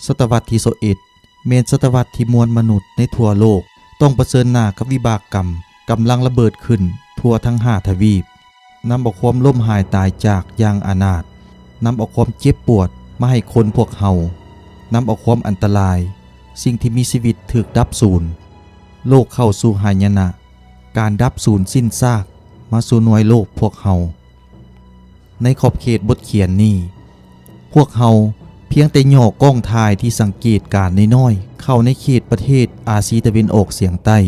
ศตวรรษที่21เมนศตวรรษที่มวลมนุษย์ในทั่วโลกต้องเผชิญหน้ากับวิบากกรรมกำลังระเบิดขึ้นทั่วทั้ง5ทวีปนำเอาความล้มหายตายจากอย่างอนาถนำเอาความเจ็บปวดมาให้คนพวกเฮานำเอาความอันตรายสิ่งที่มีชีวิตถูกดับสูญโลกเข้าสู่หายนะการดับสูญสิ้นซากมาสู่หน่วยโลกพวกเฮาในขอบเขตบทเขียนนี้พวกเฮาเพียงแต่ย่อกล้องถ่ายที่สังเกตการน้อยๆเข้าในเขตประเทศอาซีตะวันออกเฉียงใต้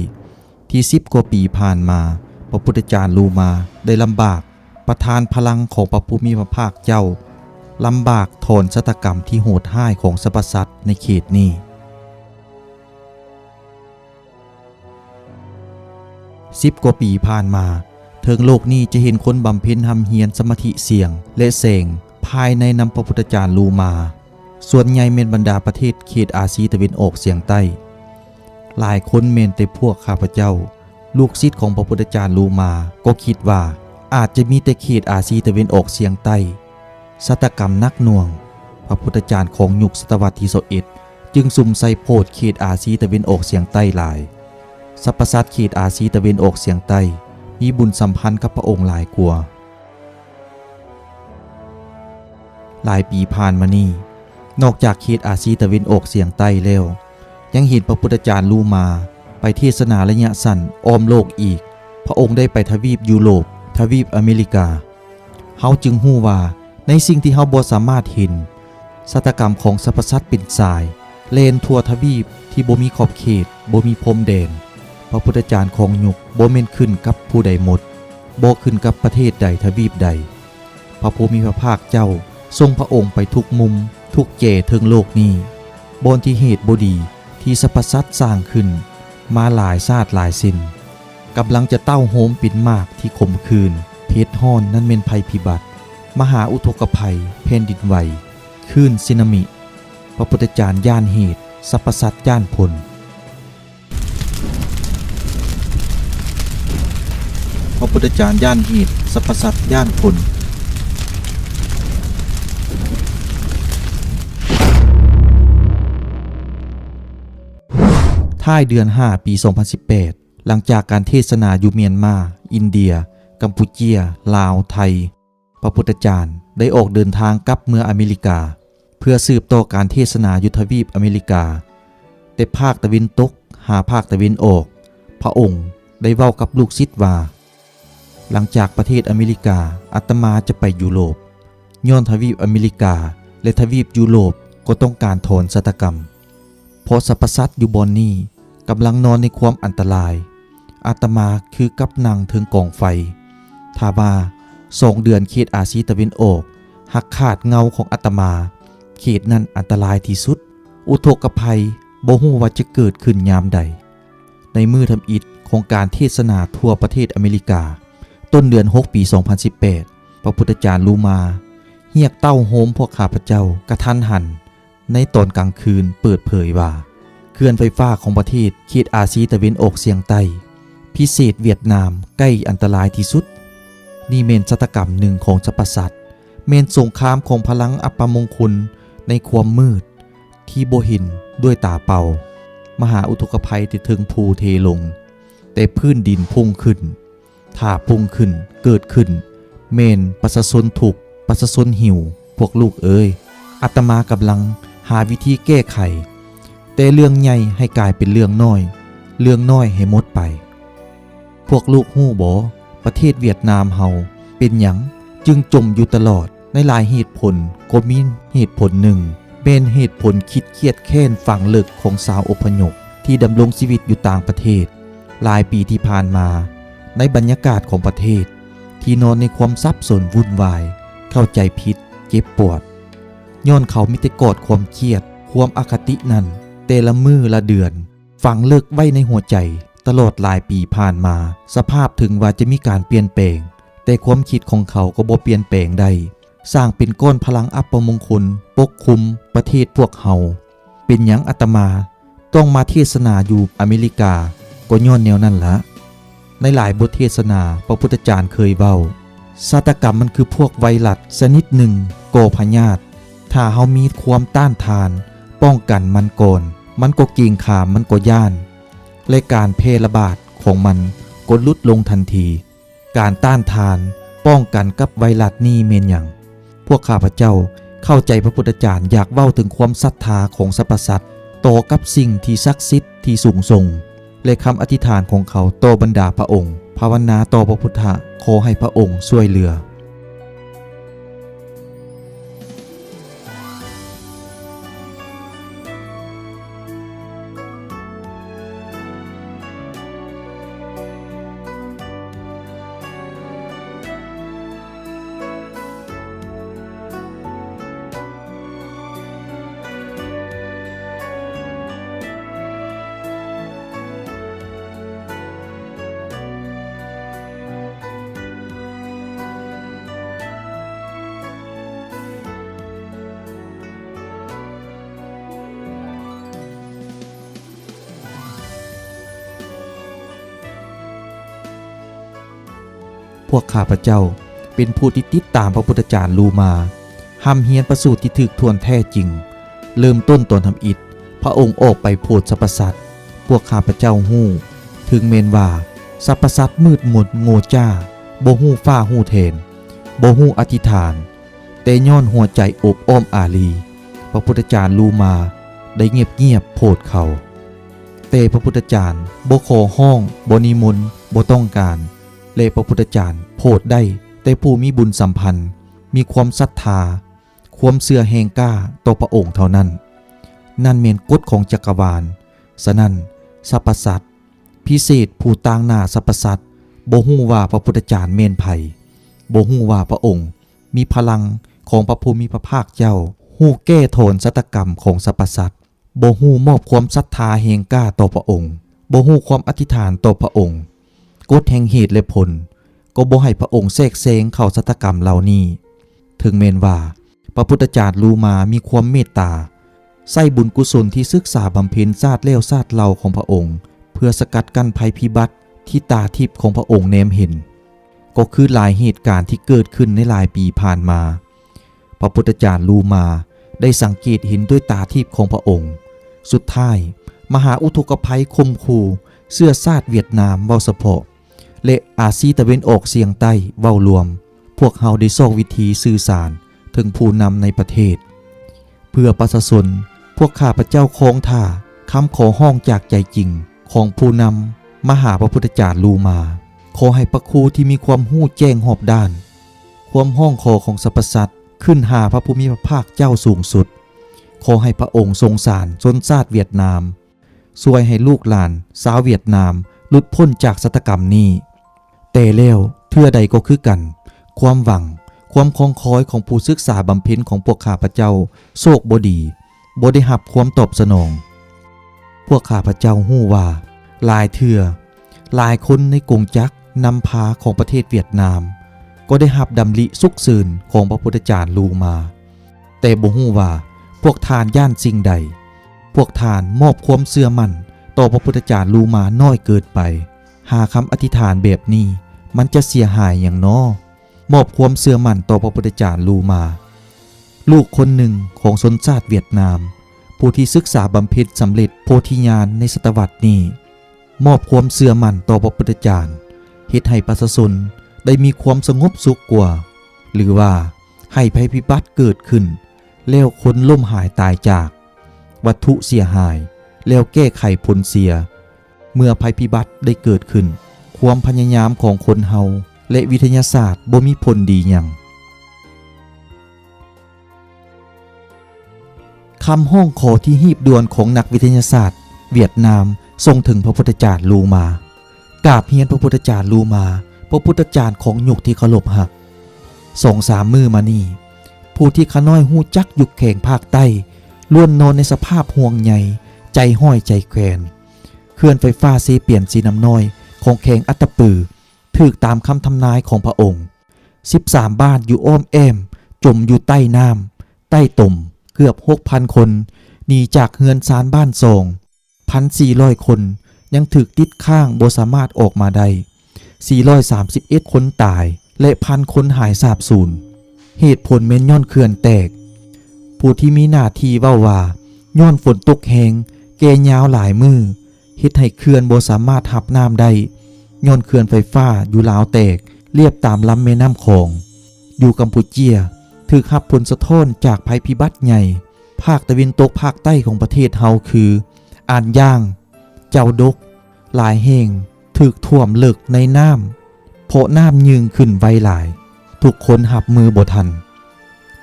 ที่10 กว่าปีผ่านมาพระพุทธเจ้าลูมาได้ลำบากประทานพลังของพระผู้มีพระภาคเจ้าลำบากถอนชะตากรรมที่โหดร้ายของสรรพสัตว์ในเขตนี้10 กว่าปีผ่านมาเทิงโลกนี้จะเห็นคนบำเพ็ญทำเฮียนสมาธิเสียงและเสงภายในนำพระพุทธเจ้าลูมาส่วนใหญ่เมนบรรดาประเทศเขตอาซีตะวันออกเฉียงใต้หลายคนเมนแต่พวกข้าพเจ้าลูกศิษย์ของพระพุทธเจ้าลูมาก็คิดว่าอาจจะมีแต่เขตอาซีตะวันออกเฉียงใต้ชะตากรรมนักหน่วงพระพุทธเจ้าของยุคศตวรรษที่21จึงสุ่มใส่โพดเขตอาซีตะวันออกเฉียงใต้หลายสรรพสัตว์เขตอาซีตะวันออกเฉียงใต้มีบุญสัมพันธ์กับพระองค์หลายกว่าหลายปีผ่านมานี้นอกจากเขตอาซีตะวันออกเฉียงใต้แล้วยังเห็นพระพุทธเจ้าลูมาไปเทศนาระยะสั้นอ้อมโลกอีกพระองค์ได้ไปทวีปยุโรปทวีปอเมริกาเฮาจึงฮู้ว่าในสิ่งที่เฮาบ่สามารถเห็นชะตากรรมของสรรพสัตว์เป็นสายเลนทั่วทวีปที่บ่มีขอบเขตบ่มีพรมแดนพระพุทธเจ้าของยุคบ่แม่นขึ้นกับผู้ใดหมดบ่ขึ้นกับประเทศใดทวีปใดพระผู้มีพระภาคเจ้าทรงพระองค์ไปทุกมุมทุกแก่เทิงโลกนี้บนที่เหตุบ่ดีที่สรรพสัตว์สร้างขึ้นมาหลายชาติหลายสิ้นกำลังจะเต้าโหมปิ่นมากที่ข่มขืนเพชรฮ้อนนั้นเป็นภัยพิบัติมหาอุทกภัยแผ่นดินไหวคลื่นสึนามิพระพุทธเจ้าย่านเหตุสรรพสัตว์ย่านผลพระพุทธเจ้าย่านเหตุสรรพสัตว์ย่านผลท้ายเดือน5ปี2018หลังจากการเทศนาอยู่เมียนมาอินเดียกัมพูเชียลาวไทยพระพุทธเจ้าได้ออกเดินทางกลับเมืองอเมริกาเพื่อสืบต่อการเทศนาอยู่ทวีปอเมริกาแต่ภาคตะวันตกหาภาคตะวันออกพระองค์ได้เว้ากับลูกศิษย์ว่าหลังจากประเทศอเมริกาอาตมาจะไปยุโรปย้อนทวีปอเมริกาและทวีปยุโรปก็ต้องการถอนชะตากรรมเพราะสรรพสัตว์อยู่บนนี้กำลังนอนในความอันตรายอาตมาคือกับนั่งถึงกองไฟถ้าว่า2 เดือนเขตอาซีตะวันออกหักขาดเงาของอาตมาเขตนั้นอันตรายที่สุดอุทกภัยบ่ฮู้ว่าจะเกิดขึ้นยามใดในมือทำอิฐของการเทศนาทั่วประเทศอเมริกาต้นเดือน6ปี2018พระพุทธเจ้าลูมาเรียกเต้าโหมพวกข้าพเจ้ากระทันหันในตอนกลางคืนเปิดเผยว่าเคลื่อนไฟฟ้าของประเทศเขตอาซีตะวันออกเฉียงใต้พิเศษเวียดนามใกล้อันตรายที่สุดนี่เมนชะตากรรมหนึ่งของสรรพสัตว์เมนสงครามของพลังอัปมงคลในความมืดที่บ่เห็นด้วยตาเปล่ามหาอุทกภัยที่ถึงภูเทลงแต่พื้นดินพุ่งขึ้นถ้าพุ่งขึ้นเกิดขึ้นเมนประชาชนถูกประชาชนหิวพวกลูกเอ้ยอาตมากำลังหาวิธีแก้ไขแต่เรื่องใหญ่ให้กลายเป็นเรื่องน้อยเรื่องน้อยให้หมดไปพวกลูกฮู้บ่ประเทศเวียดนามเฮาเป็นหยังจึงจมอยู่ตลอดในหลายเหตุผลก็มีเหตุผลหนึ่งเป็นเหตุผลคิดเครียดแค้นฝังลึกของชาวอพยพที่ดำรงชีวิตอยู่ต่างประเทศหลายปีที่ผ่านมาในบรรยากาศของประเทศที่นอนในความสับสนวุ่นวายเข้าใจผิดเจ็บปวดย้อนเขามีแต่กอดความเครียดความอคตินั้นแต่ละมื้อละเดือนฝังลึกไว้ในหัวใจตลอดหลายปีผ่านมาสภาพถึงว่าจะมีการเปลี่ยนแปลงแต่ความคิดของเขาก็บ่เปลี่ยนแปลงได้สร้างเป็นก้อนพลังอัปมงคลปกคลุมประเทศพวกเฮาเป็นหยังอาตมาต้องมาเทศนาอยู่อเมริกาก็ย้อนแนวนั้นละในหลายบทเทศนาพระพุทธเจ้าเคยเว้าชะตากรรมมันคือพวกไวรัสชนิดหนึ่งก่อพยาธิถ้าเฮามีความต้านทาน ป้องกันมันก่อนมันก็กีงขามมันก็ย่านและการแพร่ระบาดของมันก็ลดลงทันทีการต้านทานป้องกันกับไวรัสนี้เมนหยังพวกข้าพเจ้าเข้าใจพระพุทธเจ้าอยากเว้าถึงความศรัทธาของสรรพสัตว์ต่อกับสิ่งที่ศักดิ์สิทธิ์ที่สูงส่งและคำอธิษฐานของเขาต่อบรรดาพระองค์ภาวนาต่อพระพุทธะขอให้พระองค์ช่วยเหลือพวกข้าพเจ้าเป็นผู้ที่ติดตามพระพุทธเจ้าลูมาห้ำเฮียนประสูติที่ถึกทวนแท้จริงเริ่มต้นตอนทำอิฐพระองค์ออกไปโพดสรรพสัตว์พวกข้าพเจ้าฮู้ถึงเมนว่าสรรพสัตว์มืดมนโง่จ้าบ่ฮู้ฟ้าฮู้เทนบ่ฮู้อธิษฐานแต่ย้อนหัวใจอบอ้อมอารีพระพุทธเจ้าลูมาได้เงียบโพดเขาแต่พระพุทธเจ้าบ่ขอห้องบ่นิมนต์บ่ต้องการและพระพุทธเจ้าโพดได้แต่ผู้มีบุญสัมพันธ์มีความศรัทธาความเชื่อแห่งกล้าต่อพระองค์เท่านั้นนั่นเมนกฎของจักรวาลฉะนั้นสรรพสัตว์พิเศษผู้ต่างหน้าสรรพสัตว์บ่ฮู้ว่าพระพุทธเจ้าเมนไผบ่ฮู้ว่าพระองค์มีพลังของพระภูมิพระภาคเจ้าฮู้แก้โทนสัตกรรมของสรรพสัตว์บ่ฮู้มอบความศรัทธาแห่งกล้าต่อพระองค์บ่ฮู้ความอธิษฐานต่อพระองค์กฎแห่งเหตุและผลก็บ่ให้พระองค์แทรกแซงเข้าสัตกรรมเหล่านี้ถึงแม้นว่าพระพุทธเจ้าลูมามีความเมตตาใส่บุญกุศลที่ศึกษาบำเพ็ญชาติแล้วชาติเล่าของพระองค์เพื่อสกัดกั้นภัยพิบัติที่ตาทิพย์ของพระองค์แนมเห็นก็คือหลายเหตุการณ์ที่เกิดขึ้นในหลายปีผ่านมาพระพุทธเจ้าลูมาได้สังเกตเห็นด้วยตาทิพย์ของพระองค์สุดท้ายมหาอุทกภัยคมคูเสื้อชาติเวียดนามเว้าเฉพาะและอาซีตะเวนออกเฉียงใต้เว้ารวมพวกเขาได้ซอกวิธีสื่อสารถึงผู้นำในประเทศเพื่อประชาชนพวกข้าพเจ้าคงท่าคำขอห้องจากใจจริงของผู้นำมหาพระพุทธเจ้าลูมาขอให้พระครูที่มีความหู้แจ้งหอบด้านความห้องขอของสรรพสัตว์ขึ้นหาพระภูมิพระภาคเจ้าสูงสุดขอให้พระองค์ทรงสารชนชาติเวียดนามช่วยให้ลูกหลานชาวเวียดนามหลุดพ้นจากศาตกรรมนี้แต่แล้วเทื่อใดก็คือกันความหวังความคองคอยของผู้ศึกษาบำเพ็ญของพวกข้าพเจ้าโชคบ่ดีบ่ได้รับความตอบสนองพวกข้าพเจ้าฮู้ว่าหลายเทื่อหลายคนในกงจักรนำพาของประเทศเวียดนามก็ได้รับดำริสุขสื่นของพระพุทธเจ้าลูมาแต่บ่ฮู้ว่าพวกทานย่านสิ่งใดพวกทานมอบความเชื่อมั่นต่อพระพุทธเจ้าลูมาน้อยเกินไปหาคำอธิษฐานแบบนี้มันจะเสียหายอย่างน้อมอบความเชื่อมั่นต่อพระพุทธเจ้าลูมาลูกคนหนึ่งของชนชาติเวียดนามผู้ที่ศึกษาบำเพ็ญสำเร็จโพธิญาณในศตวรรษนี้มอบความเชื่อมั่นต่อพระพุทธเจ้าเฮ็ดให้ประชาชนได้มีความสงบสุขกว่าหรือว่าให้ภัยพิบัติเกิดขึ้นแล้วคนล้มหายตายจากวัตถุเสียหายแล้วแก้ไขผลเสียเมื่อภัยพิบัติได้เกิดขึ้นความพยายามของคนเฮาและวิทยาศาสตร์บ่มีผลดีหยังคำห้องขอที่หีบด่วนของนักวิทยาศาสตร์เวียดนามส่งถึงพระพุทธเจ้าลูมากราบเฮียนพระพุทธเจ้าลูมาพระพุทธเจ้าของยุคที่เคารพหัก2-3 มื้อมานี่ผู้ที่ขน้อยฮู้จักยุคแข่งภาคใต้ล้วนนอนในสภาพห่วงใยใจห้อยใจแขวนเคลื่อนไฟฟ้าเซเปลี่ยนสีน้ำน้อยของแข่งอัตตปือถูกตามคำทำนายของพระองค์13บ้านอยู่อ้อมแอมจมอยู่ใต้น้ำใต้ต่มเกือบ 6,000 คนหนีจากเฮือนซานบ้านทรง 1,400 คนยังถูกติดข้างบ่สามารถออกมาได้431 คนตายและ1,000 คนหายสาบสูญเหตุผลแม่นย้อนเขื่อนแตกผู้ที่มีหน้าที่เว้าว่า ย้อนฝนตกแหงแก่ยาวหลายมือเฮ็ดให้เขื่อนบ่สามารถรับน้ำได้ย้อนเขื่อนไฟฟ้าอยู่ลาวแตกเรียบตามลำแม่น้ำคองอยู่กัมพูเชียถูกรับผลสะท้อนจากภัยพิบัติใหญ่ภาคตะวันตกภาคใต้ของประเทศเฮาคืออ่านย่างเจ้าดกหลายแห่งถูกท่วมเลิกในน้ำเพราะน้ำยืงขึ้นไวหลายทุกคนหับมือบ่ทัน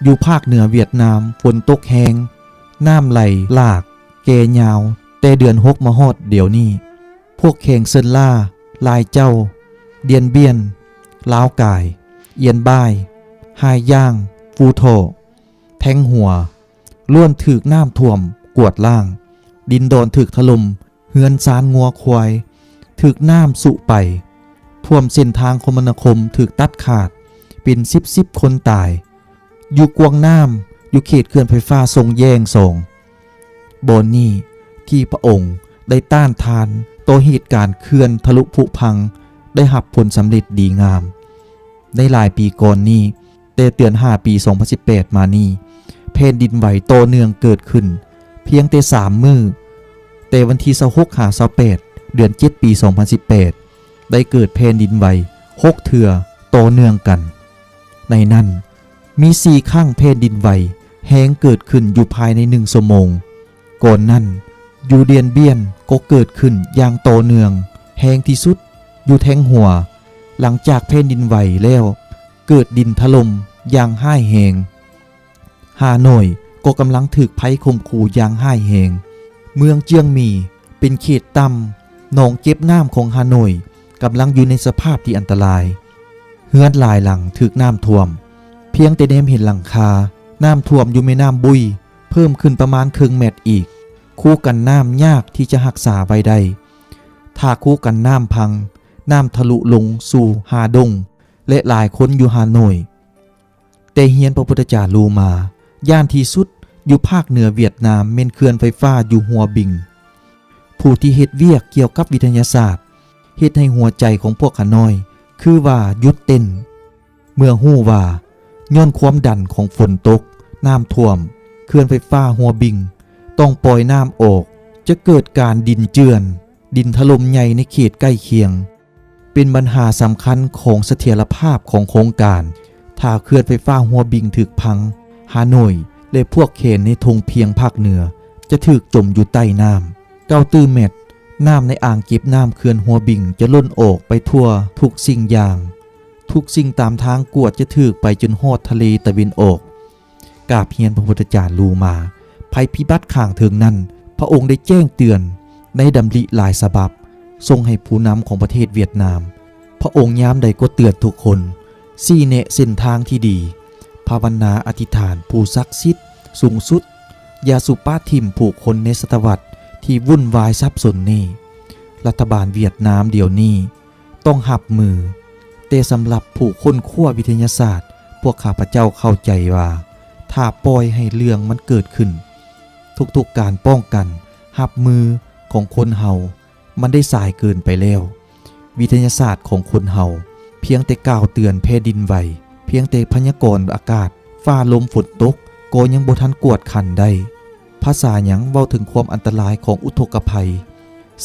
อยู่ภาคเหนือเวียดนามฝนตกแห้งน้ำไหลหลากแก่ยาวแต่เดือน6มาฮอดเดี๋ยวนี้พวกแข่งเซินล่าลายเจ้าเดียนเบียนล้าวกายเอียนบ้ายหายย่างฟูโถแทงหัวล้วนถึกน้ำท่วมกวดล่างดินโดนถึกถล่มเฮือนซานงัวควายถึกน้ำสุไปท่วมเส้นทางคมนาคมถึกตัดขาดเป็น10คนตายอยู่กวงน้ำอยู่เขตเขื่อนไฟฟ้าทรงแยงส่งโบนนี่ที่พระองค์ได้ต้านทานต่อเหตุการณ์เขื่อนทะลุผุพังได้หับผลสำเร็จดีงามในหลายปีก่อนนี้แต่เตือน5 ปี 2018 มานี้แผ่นดินไหวโตเนืองเกิดขึ้นเพียงแต่3 มื้อแต่วันที่26-28 เดือน7 ปี 2018 ได้เกิดแผ่นดินไหว6 เทื่อโตเนืองกันในนั้นมี4 ครั้งแผ่นดินไหวแห้งเกิดขึ้นอยู่ภายใน1 ชั่วโมงก่อนนั้นอยู่เดียนเบียนก็เกิดขึ้นอย่างโตเนืองแห้งที่สุดอยู่แทงหัวหลังจากแผ่นดินไหวแล้วเกิดดินถล่มอย่างห้ายแหงฮานอยก็กำลังถูกภัยข่มขู่อย่างห้ายแหงเมืองเจียงมีเป็นเขตต่ำหนองเก็บน้ำของฮานอยกำลังอยู่ในสภาพที่อันตรายเฮือนหลายหลังถูกน้ำท่วมเพียงแต่แนมเห็นหลังคาน้ำท่วมอยู่แม่น้ำบุยเพิ่มขึ้นประมาณครึ่งเมตรอีกคู่กันน้ำยากที่จะรักษาไว้ได้ถ้าคู่กันน้ำพังน้ำทะลุลงสู่ฮาดงและหลายคนอยู่ฮานอยแต่เฮียนพระพุทธเจ้าลูมาย่านที่สุดอยู่ภาคเหนือเวียดนามเม่นเขื่อนไฟฟ้าอยู่หัวบิงผู้ที่เฮ็ดเวียกเกี่ยวกับวิทยาศาสตร์เฮ็ดให้หัวใจของพวกฮานอยคือว่าหยุดเต้นเมื่อฮู้ว่าย้อนความดันของฝนตกน้ำท่วมเขื่อนไฟฟ้าหัวบิงต้องปล่อยน้ำออกจะเกิดการดินเจือนดินถล่มใหญ่ในเขตใกล้เคียงเป็นปัญหาสำคัญของเสถียรภาพของโครงการถ้าเขื่อนไฟฟ้าหัวบิงถึกพังฮานอยและพวกเขตในทงเพียงภาคเหนือจะถึกจมอยู่ใต้น้ำ9 เมตรน้ำในอ่างเก็บน้ำเขื่อนหัวบิงจะล้นออกไปทั่วทุกสิ่งอย่างทุกสิ่งตามทางกวดจะถึกไปจนฮอดทะเลตะวันออกกราบเฮียนพระพุทธเจ้าลูมาภัยพิบัติข้างเทิงนั้นพระองค์ได้แจ้งเตือนในดำริหลายฉบับทรงให้ผู้นำของประเทศเวียดนามพระองค์ย้ำใดก็เตือนทุกคนชี้แนะเส้นทางที่ดีภาวนาอธิษฐานผู้ศักดิ์สิทธิ์สูงสุดอย่าสุปาทิมผู้คนในศตวรรษที่วุ่นวายสับสนนี้รัฐบาลเวียดนามเดี๋ยวนี้ต้องหับมือแต่สำหรับผู้คนขั้ววิทยาศาสตร์พวกข้าพเจ้าเข้าใจว่าถ้าปล่อยให้เรื่องมันเกิดขึ้นทุกๆการป้องกันหับมือของคนเฮามันได้สายเกินไปแล้ววิทยาศาสตร์ของคนเฮาเพียงแต่กล่าวเตือนแผ่นดินไหวเพียงแต่พยากรณ์อากาศฟ้าลมฝนตกก็ยังบ่ทันกวดขันได้ภาษาหยังเว้าถึงความอันตรายของอุทกภัย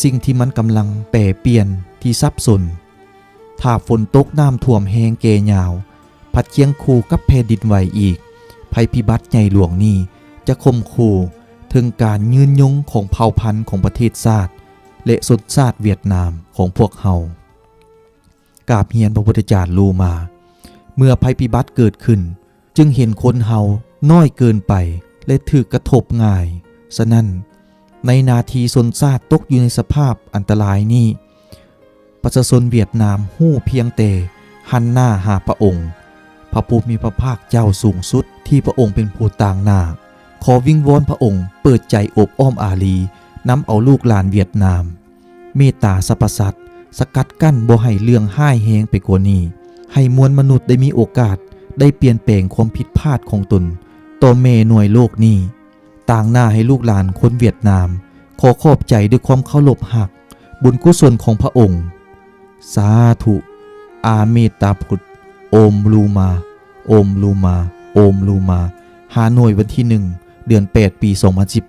สิ่งที่มันกำลังแปรเปลี่ยนที่ซับซ้อนถ้าฝนตกน้ำท่วมแห้งแก่ยาวพัดเคียงคู่กับแผ่นดินไหวอีกภัยพิบัติใหญ่หลวงนี้จะคมคู่ถึงการยืนยงของเผ่าพันธุ์ของประเทศชาติและชนชาติเวียดนามของพวกเฮากราบเฮียนพระพุทธเจ้าลูมาเมื่อภัยพิบัติเกิดขึ้นจึงเห็นคนเฮาน้อยเกินไปและถูกกระทบง่ายฉะนั้นในนาทีชนชาติตกอยู่ในสภาพอันตรายนี้ประชาชนเวียดนามฮู้เพียงแต่หันหน้าหาพระองค์พระผู้มีพระภาคเจ้าสูงสุดที่พระองค์เป็นผู้ต่างหน้าขอวิงวอนพระองค์เปิดใจอบอ้อมอารีนำเอาลูกหลานเวียดนามเมตตาสรรพสัตว์สกัดกั้นบ่ให้เรื่องห้ายแฮงไปกว่านี้ให้มวลมนุษย์ได้มีโอกาสได้เปลี่ยนแปลงความผิดพลาดของตนต่อแม่หน่วยโลกนี้ต่างหน้าให้ลูกหลานคนเวียดนามขอขอบใจด้วยความเคารพหักบุญกุศลของพระองค์สาธุอาเมตตาพุทธโอมลูมาโอมลูมาโอมลูมาฮานอยวันที่1 เดือน 8 ปี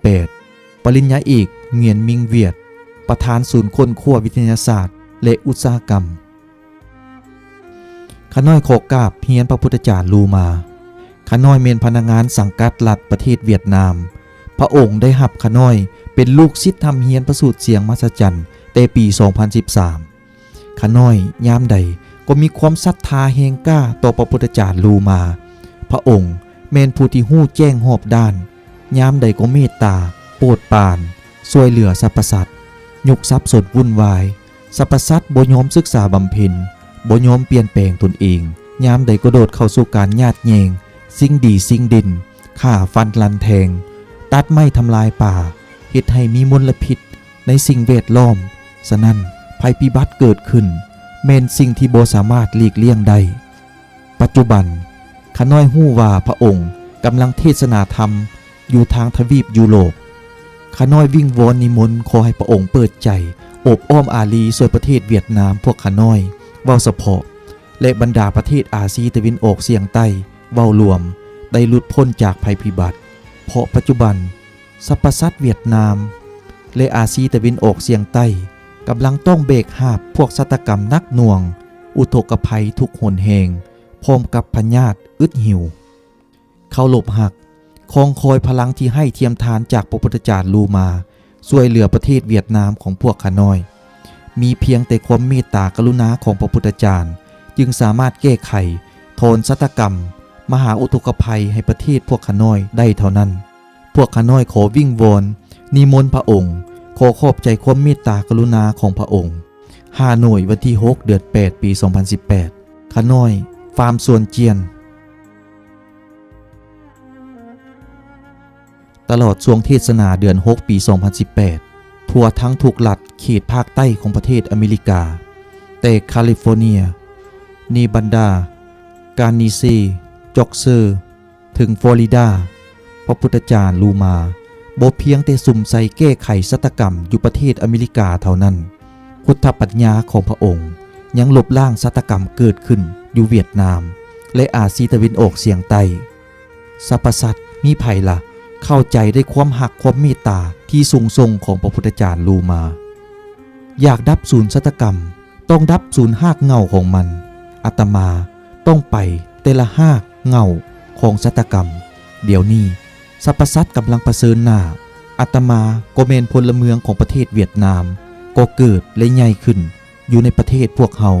2018 ปริญญาเอกเงียนมิงเวียดประธานศูนย์ค้นคว้าวิทยาศาสตร์และอุตสาหกรรมขาน้อยโคกาบเฮียนพระพุทธจารย์ลูมาขาน้อยเมนพนักงานสังกัดรัฐประเทศเวียดนามพระองค์ได้หับขาน้อยเป็นลูกศิษย์ทำเฮียนประสูติเสียงมหัศจรรย์แต่ปี 2013 ขาน้อยยามใดก็มีความศรัทธาแห่งกล้าต่อพระพุทธจารย์ลูมาพระองค์เมนผู้ที่หู้แจ้งหอบด้านยามใดก็เมตตาโปรดปรานช่วยเหลือสรรพสัตว์ยุคทรัพย์สดวุ่นวายสรรพสัตว์บ่ยอมศึกษาบำเพ็ญบ่ยอมเปลี่ยนแปลงตนเองยามใดก็โดดเข้าสู่การญาติแยงสิ่งดีสิ่งดินฆ่าฟันลันแทงตัดไม้ทำลายป่าเฮ็ดให้มีมลพิษในสิ่งแวดล้อมฉะนั้นภัยพิบัติเกิดขึ้นแม้นสิ่งที่บ่สามารถหลีกเลี่ยงได้ปัจจุบันขาน้อยฮู้ว่าพระองค์กำลังเทศนาธรรมอยู่ทางทวีปยุโรปขาน้อยวิ่งวอนนิมนต์ขอให้พระองค์เปิดใจโอบอ้อมอารีช่วยประเทศเวียดนามพวกขาน้อยเว้าเฉพาะและบรรดาประเทศอาซีตะวันออกเฉียงใต้เว้ารวมได้หลุดพ้นจากภัยพิบัติเพราะปัจจุบันสรรพสัตว์เวียดนามและอาซีตะวันออกเฉียงใต้กำลังต้องเบรกหาบพวกฆาตกรรมนักหน่วงอุทกภัยทุกหนแห่งพร้อมกับพญาติอึดหิวเขาหลบหักคองคอยพลังที่ให้เทียมทานจากพระพุทธจารย์ลูมาช่วยเหลือประเทศเวียดนามของพวกขาน้อยมีเพียงแต่ความเมตตากรุณาของพระพุทธจารย์จึงสามารถแก้ไขโทนฆาตกรรมมหาอุทกภัยให้ประเทศพวกขาน้อยได้เท่านั้นพวกขาน้อยขอวิ่งวอนนิมนต์พระองค์ขอขอบใจความเมตตากรุณาของพระองค์ฮานอยวันที่ 6 เดือน 8 ปี 2018 ขาน้อยฟาร์มสวนเจียนตลอดช่วงเทศนาเดือน 6 ปี 2018 ทั่วทั้งทุกรัฐเขตภาคใต้ของประเทศอเมริกาแต่แคลิฟอร์เนียนีบันดาการนีซีจ็อกเซอร์ถึงฟลอริดาพระพุทธจารย์ลูมาบ่เพียงแต่สุ่มใส่แก้ไขฆาตกรรมอยู่ประเทศอเมริกาเท่านั้นพุทธปัญญาของพระองค์ยังลบล้างฆาตกรรมเกิดขึ้นอยู่เวียดนามและอาซีตะวันออกเฉียงใต้สรรพสัตว์มีไผล่ะเข้าใจได้ความหักความเมตตาที่สูงส่งของพระพุทธจารย์ลูมาอยากดับศูนย์ฆาตกรรมต้องดับศูนย์หากเงาของมันอาตมาต้องไปแต่ละหากเงาของฆาตกรรมเดี๋ยวนี้สรรพสัตว์กำลังประเสริญหน้าอาตมาก็เมนพลเมืองของประเทศเวียดนามก็เกิดและใหญ่ขึ้นอยู่ในประเทศพวกเฮา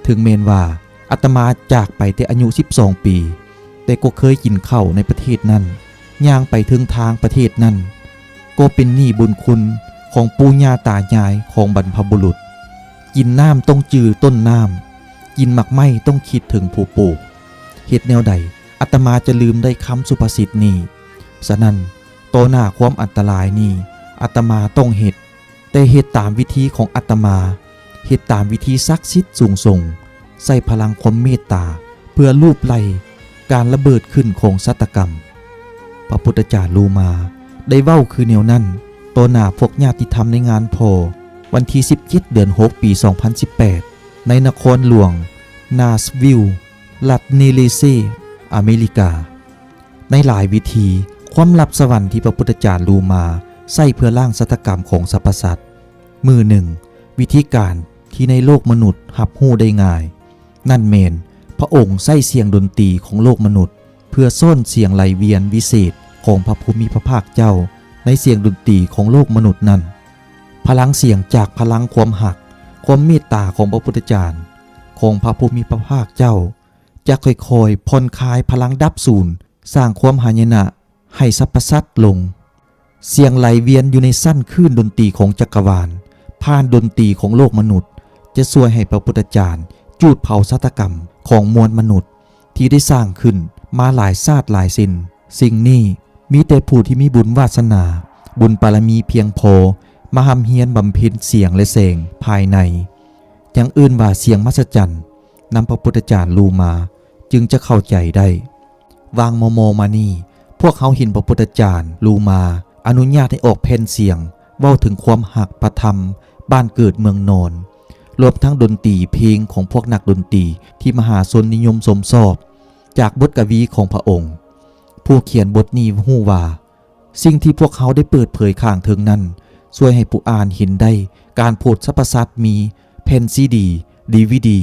ถึงเมนว่าอาตมาจากไปแต่อายุ12 ปีแต่ก็เคยกินข้าวในประเทศนั้นย่างไปถึงทางประเทศนั้นก็เป็นหนี้บุญคุณของปู่ย่าตายายของบรรพบุรุษกินน้ำต้องจือต้นน้ำกินหมักไม้ต้องคิดถึงผู้ปลูกเหตุแนวใดอาตมาจะลืมได้คำสุภาษิตนี้ฉะนั้นต่อหน้าความอันตรายนี้อาตมาต้องเหตุแต่เหตุตามวิธีของอาตมาเหตุตามวิธีศักดิ์สิทธิ์สูงส่งใส่พลังความเมตตาเพื่อลูบไล่การระเบิดขึ้นของฆาตกรรมพระพุทธจารย์ลูมาได้เว้าคือแนวนั้นต่อหน้าพวกญาติธรรมในงานโพวันที่ 17 เดือน 6 ปี 2018 ในนครหลวงนาสวิลล์รัฐเนเลเซอเมริกาในหลายวิธีความลับสวรรค์ที่พระพุทธจารย์ลูมาใส่เพื่อล้างฆาตกรรมของสรรพสัตว์มือหนึ่งวิธีการที่ในโลกมนุษย์หับหู้ได้ง่ายนั่นเมนพระองค์ใส่เสียงดนตรีของโลกมนุษย์เพื่อซ่อนเสียงไหลเวียนวิเศษของพระภูมิพระภาคเจ้าในเสียงดนตรีของโลกมนุษย์นั้นพลังเสียงจากพลังความหักความเมตตาของพระพุทธเจ้าของพระภูมิพระภาคเจ้าจะค่อยๆผ่อนคลายพลังดับสูญสร้างความหายนะให้สรรพสัตว์ลงเสียงไหลเวียนอยู่ในสั้นคลื่นดนตรีของจักรวาลผ่านดนตรีของโลกมนุษย์จะช่วยให้พระพุทธเจ้าจูดเผาฆาตกรรมของมวลมนุษย์ที่ได้สร้างขึ้นมาหลายชาติหลายสิ้นสิ่งนี้มีแต่ผู้ที่มีบุญวาสนาบุญบารมีเพียงพอมาหำเฮียนบำเพ็ญเสียงและแสงภายในอย่างอื่นว่าเสียงมหัศจรรย์นำพระพุทธจารย์ลูมาจึงจะเข้าใจได้วางโมมานี่พวกเขาเห็นพระพุทธจารย์ลูมาอนุญาตให้ออกแผ่นเสียงเว้าถึงความหักประธรรมบ้านเกิดเมืองนอนรวมทั้งดนตรีเพลงของพวกนักดนตรีที่มหาชนนิยมสมชอบจากบทกวีของพระองค์ผู้เขียนบทนี้ฮู้ว่า สิ่งที่พวกเขาได้เปิดเผยข้างเทิงนั้นช่วยให้ผู้อ่านเห็นได้การโพสต์สรรพสัตว์มีแผ่นซีดีดีวีดี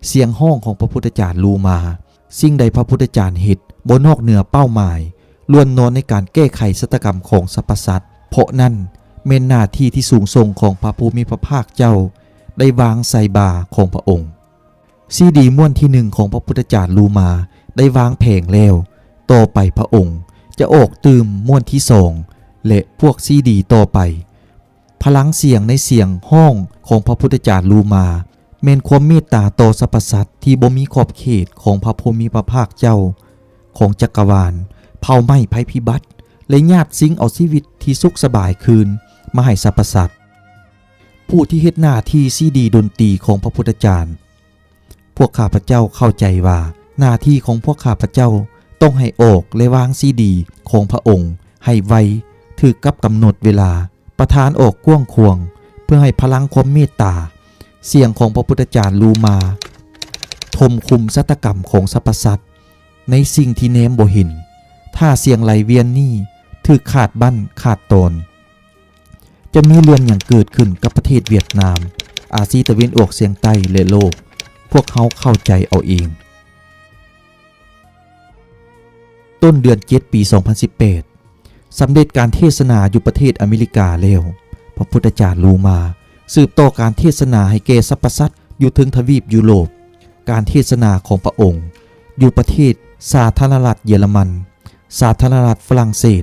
เสียงห้องของพระพุทธเจ้าลูมาสิ่งใดพระพุทธเจ้าเฮ็ดบ่นอกเหนือเป้าหมายล้วนนอนในการแก้ไขชะตากรรมของสรรพสัตว์เพราะนั้นเม่นหน้าที่ที่สูงส่งของพระภูมิพระภาคเจ้าได้วางใส่บาของพระองค์ซีดีม้วนที่หนึ่งของพระพุทธเจ้าลูมาได้วางแผงแล้วต่อไปพระองค์จะออกตื่มม้วนที่สองและพวกซีดีต่อไปพลังเสียงในเสียงห้องของพระพุทธเจ้าลูมาเมนความเมตตาต่อสรรพสัตว์ที่บ่มีขอบเขตของพระภูมิพระภาคเจ้าของจักรวาลเผาไหม้ภัยพิบัติและญาติสิงเอาชีวิตที่สุขสบายคืนมาให้สรรพสัตว์ผู้ที่เฮ็ดหน้าที่ซีดีดนตรีของพระพุทธเจ้าพวกข้าพเจ้าเข้าใจว่าหน้าที่ของพวกข้าพเจ้าต้องให้ออกและวางซีดีของพระองค์ให้ไวถือกับกำหนดเวลาประทานออกกว้างควงเพื่อให้พลังความเมตตาเสียงของพระพุทธเจ้าลูมาทมคุมชะตากรรมของสรรพสัตว์ในสิ่งที่แนมบ่เห็นถ้าเสียงไหลเวียนนี่ถือขาดบั้นขาดตอนจะมีเรื่องอย่างเกิดขึ้นกับประเทศเวียดนามอาซีตะวันออกเฉียงใต้และโลกพวกเขาเข้าใจเอาเองต้นเดือน7 ปี 2018 สำเร็จการเทศนาอยู่ประเทศอเมริกาแล้วพระพุทธเจ้าลูมาสืบต่อการเทศนาให้แก่สรรพสัตว์อยู่ถึงทวีปยุโรปการเทศนาของพระองค์อยู่ประเทศสาธารณรัฐเยอรมันสาธารณรัฐฝรั่งเศส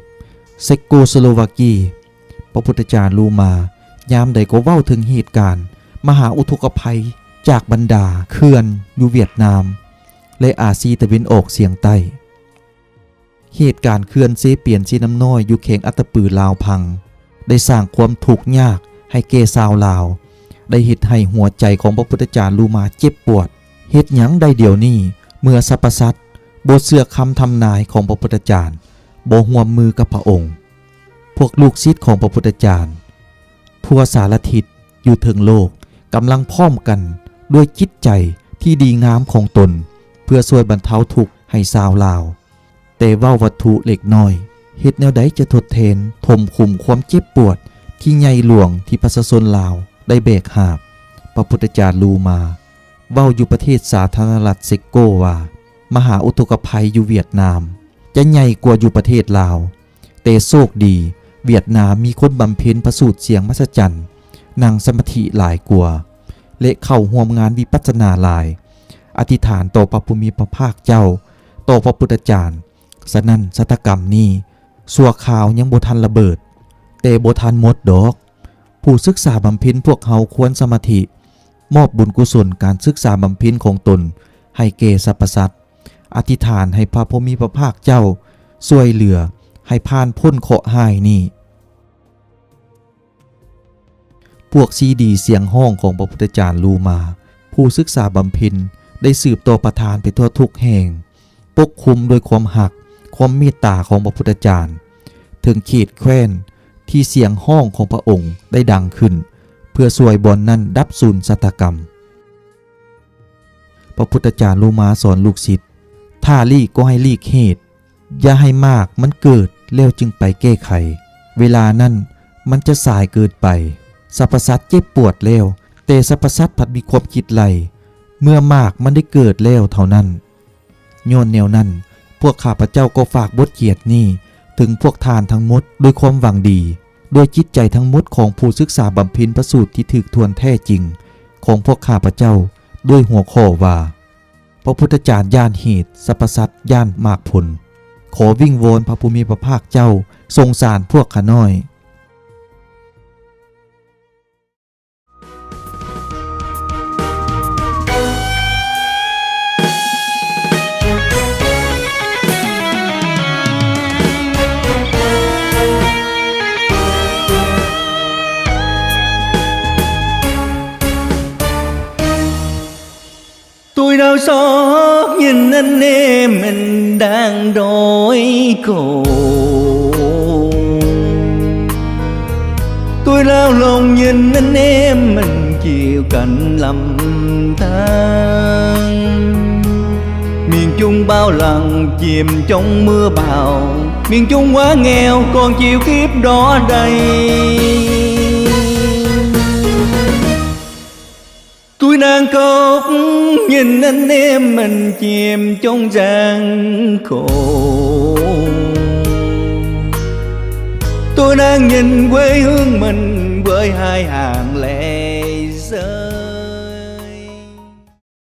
เซโกสโลวากีพระพุทธเจ้าลูมายามใดก็เว้าถึงเหตุการณ์มหาอุทกภัยจากบรรดาเขื่อนอยู่เวียดนามและอาซีตะวันออกเฉียงใต้เหตุการณ์เขื่อนเซเปียนซีน้ำน้อยอยู่เขงอัตตปือลาวพังได้สร้างความทุกข์ยากให้แก่ชาวลาวได้เฮ็ดให้หัวใจของพระพุทธเจ้าลูมาเจ็บปวดเฮ็ดหยังได้เดี๋ยวนี้เมื่อสรรพสัตว์บ่เชื่อคำทำนายของพระพุทธเจ้าบ่ร่วมมือกับพระองค์พวกลูกศิษย์ของพระพุทธเจ้าทั่วสารทิศอยู่ถึงโลกกำลังพร้อมกันด้วยจิตใจที่ดีงามของตนเพื่อช่วยบรรเทาทุกข์ให้ชาวลาวแต่เว้าวัตถุเล็กน้อยเฮ็ดแนวใดจะทดแทนทมคุมความเจ็บปวดที่ใหญ่หลวงที่ประชาชนลาวได้แบกหาบพระพุทธเจ้าลูมาเว้าอยู่ประเทศสาธารณรัฐเซโกว่ามหาอุทกภัยอยู่เวียดนามจะใหญ่กว่าอยู่ประเทศลาวแต่โชคดีเวียดนามมีคนบำเพ็ญประสูติเสียงมหัศจรรย์นั่งสมาธิหลายกว่าและเข้าร่วมงานวิปัสสนาหลายอธิษฐานต่อพระภูมิพระภาคเจ้าต่อพระพุทธเจ้าฉะนั้นชะตากรรมนี้สัวข่าวยังบ่ทันระเบิดแต่บ่ทันหมดดอกผู้ศึกษาบำเพ็ญพวกเขาควรสมาธิมอบบุญกุศลการศึกษาบำเพ็ญของตนให้แก่สรรพสัตว์อธิษฐานให้พระภูมิพระภาคเจ้าช่วยเหลือให้ผ่านพ้นเคราะห์ร้ายนี้พวกซีดีเสียงห้องของพระพุทธเจ้าลูมาผู้ศึกษาบำเพ็ญได้สืบต่อประทานไปทั่วทุกแห่งปกคุมโดยความหักความเมตตาของพระพุทธเจ้าถึงเขตแคว้นที่เสียงห้องของพระองค์ได้ดังขึ้นเพื่อช่วยบอนนั้นดับสูญชะตากรรมพระพุทธเจ้าลูมาสอนลูกศิษย์ถ้าลีกก็ให้ลีกเหตุอย่าให้มากมันเกิดแล้วจึงไปแก้ไขเวลานั้นมันจะสายเกิดไปสรรพสัตว์เจ็บปวดแล้วแต่สรรพสัตว์ผัดมีความคิดไหลเมื่อมากมันได้เกิดแล้วเท่านั้นย้อนแนวนั้นพวกข้าพเจ้าก็ฝากบทเกียรตินี้ถึงพวกทานทั้งหมดด้วยความหวังดีด้วยจิตใจทั้งหมดของผู้ศึกษาบำเพ็ญพระสูตรที่ถึกทวนแท้จริงของพวกข้าพเจ้าด้วยหัวข้อว่าพระพุทธเจ้าย่านเหตุสรรพสัตว์ย่านมากผลขอวิงวอนพระภูมิพระภาคเจ้าทรงสารพวกข้าน้อย Tôi đau xót nhìn anh em mình đang đói khổ. Tôi lao lòng nhìn anh em mình chịu cảnh lầm than. Miền Trung bao lần chìm trong mưa bão, miền Trung quá nghèo còn chịu kiếp đó đây. Tôi đang khóc nhìn anh em mình chìm trong gian khổ. Tôi đang nhìn quê hương mình với hai hàng lệ.